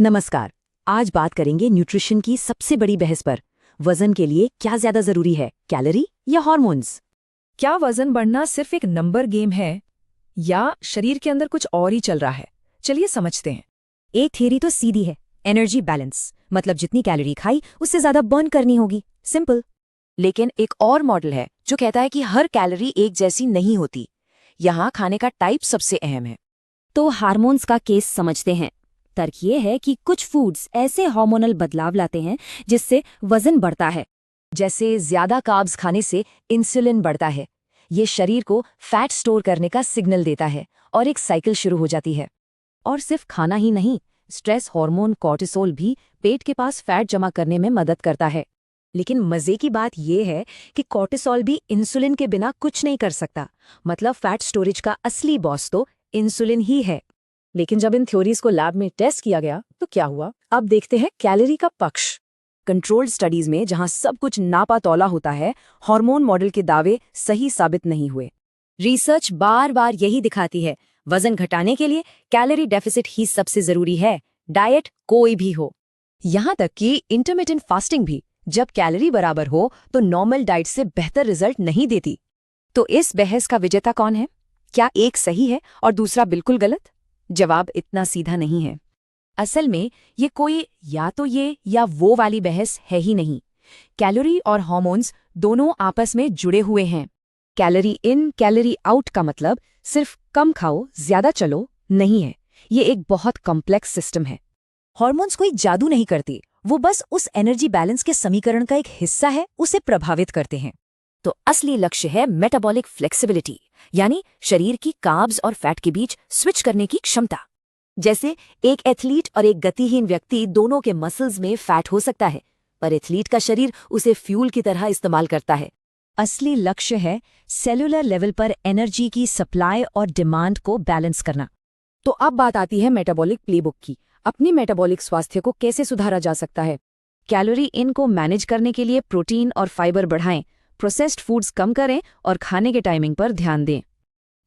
नमस्कार। आज बात करेंगे न्यूट्रिशन की सबसे बड़ी बहस पर। वजन के लिए क्या ज्यादा जरूरी है, कैलोरी या हार्मोन्स? क्या वजन बढ़ना सिर्फ एक नंबर गेम है या शरीर के अंदर कुछ और ही चल रहा है? चलिए समझते हैं। एक थियरी तो सीधी है, एनर्जी बैलेंस, मतलब जितनी कैलोरी खाई उससे ज्यादा बर्न करनी होगी, सिंपल। लेकिन एक और मॉडल है जो कहता है कि हर कैलोरी एक जैसी नहीं होती। यहाँ खाने का टाइप सबसे अहम है। तो हार्मोन्स का केस समझते हैं। तर्क ये है कि कुछ फूड्स ऐसे हार्मोनल बदलाव लाते हैं जिससे वजन बढ़ता है। जैसे ज्यादा कार्ब्स खाने से इंसुलिन बढ़ता है। ये शरीर को फैट स्टोर करने का सिग्नल देता है और एक साइकिल शुरू हो जाती है। और सिर्फ खाना ही नहीं, स्ट्रेस हार्मोन कॉर्टिसोल भी पेट के पास फैट जमा करने में मदद करता है। लेकिन मजे की बात यह है कि कॉर्टिसोल भी इंसुलिन के बिना कुछ नहीं कर सकता। मतलब फैट स्टोरेज का असली बॉस तो इंसुलिन ही है। लेकिन जब इन थ्योरीज को लैब में टेस्ट किया गया तो क्या हुआ? अब देखते हैं कैलोरी का पक्ष। कंट्रोल्ड स्टडीज में जहां सब कुछ नापा तौला होता है, हार्मोन मॉडल के दावे सही साबित नहीं हुए। रिसर्च बार बार यही दिखाती है, वजन घटाने के लिए कैलोरी डेफिसिट ही सबसे जरूरी है, डाइट कोई भी हो। यहां तक कि इंटरमिटेंट फास्टिंग भी जब कैलोरी बराबर हो तो नॉर्मल डाइट से बेहतर रिजल्ट नहीं देती। तो इस बहस का विजेता कौन है? क्या एक सही है और दूसरा बिल्कुल गलत? जवाब इतना सीधा नहीं है। असल में ये कोई या तो ये या वो वाली बहस है ही नहीं। कैलोरी और हार्मोन्स दोनों आपस में जुड़े हुए हैं। कैलोरी इन कैलोरी आउट का मतलब सिर्फ कम खाओ ज्यादा चलो नहीं है। ये एक बहुत कॉम्प्लेक्स सिस्टम है। हार्मोन्स कोई जादू नहीं करती, वो बस उस एनर्जी बैलेंस के समीकरण का एक हिस्सा है, उसे प्रभावित करते हैं। तो असली लक्ष्य है मेटाबॉलिक फ्लेक्सिबिलिटी, यानी शरीर की कार्ब्स और फैट के बीच स्विच करने की क्षमता। जैसे एक एथलीट और एक गतिहीन व्यक्ति दोनों के मसल्स में फैट हो सकता है, पर एथलीट का शरीर उसे फ्यूल की तरह इस्तेमाल करता है। असली लक्ष्य है सेलुलर लेवल पर एनर्जी की सप्लाई और डिमांड को बैलेंस करना। तो अब बात आती है मेटाबॉलिक प्लेबुक की। अपनी मेटाबॉलिक स्वास्थ्य को कैसे सुधारा जा सकता है? कैलोरी इन को मैनेज करने के लिए प्रोटीन और फाइबर बढ़ाएं, प्रोसेस्ड फूड्स कम करें और खाने के टाइमिंग पर ध्यान दें।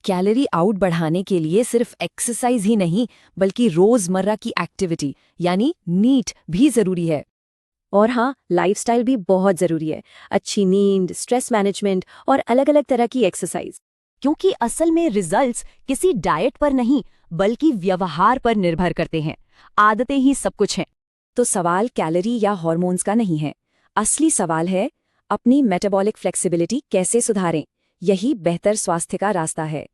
कैलोरी आउट बढ़ाने के लिए सिर्फ एक्सरसाइज ही नहीं, बल्कि रोजमर्रा की एक्टिविटी यानी नीट भी जरूरी है। और हाँ, लाइफस्टाइल भी बहुत जरूरी है। अच्छी नींद, स्ट्रेस मैनेजमेंट और अलग अलग तरह की एक्सरसाइज। क्योंकि असल में रिजल्ट्स किसी डाइट पर नहीं, बल्कि व्यवहार पर निर्भर करते हैं। आदतें ही सब कुछ हैं। तो सवाल कैलोरी या हार्मोन्स का नहीं है। असली सवाल है अपनी मेटाबॉलिक फ्लेक्सिबिलिटी कैसे सुधारें। यही बेहतर स्वास्थ्य का रास्ता है।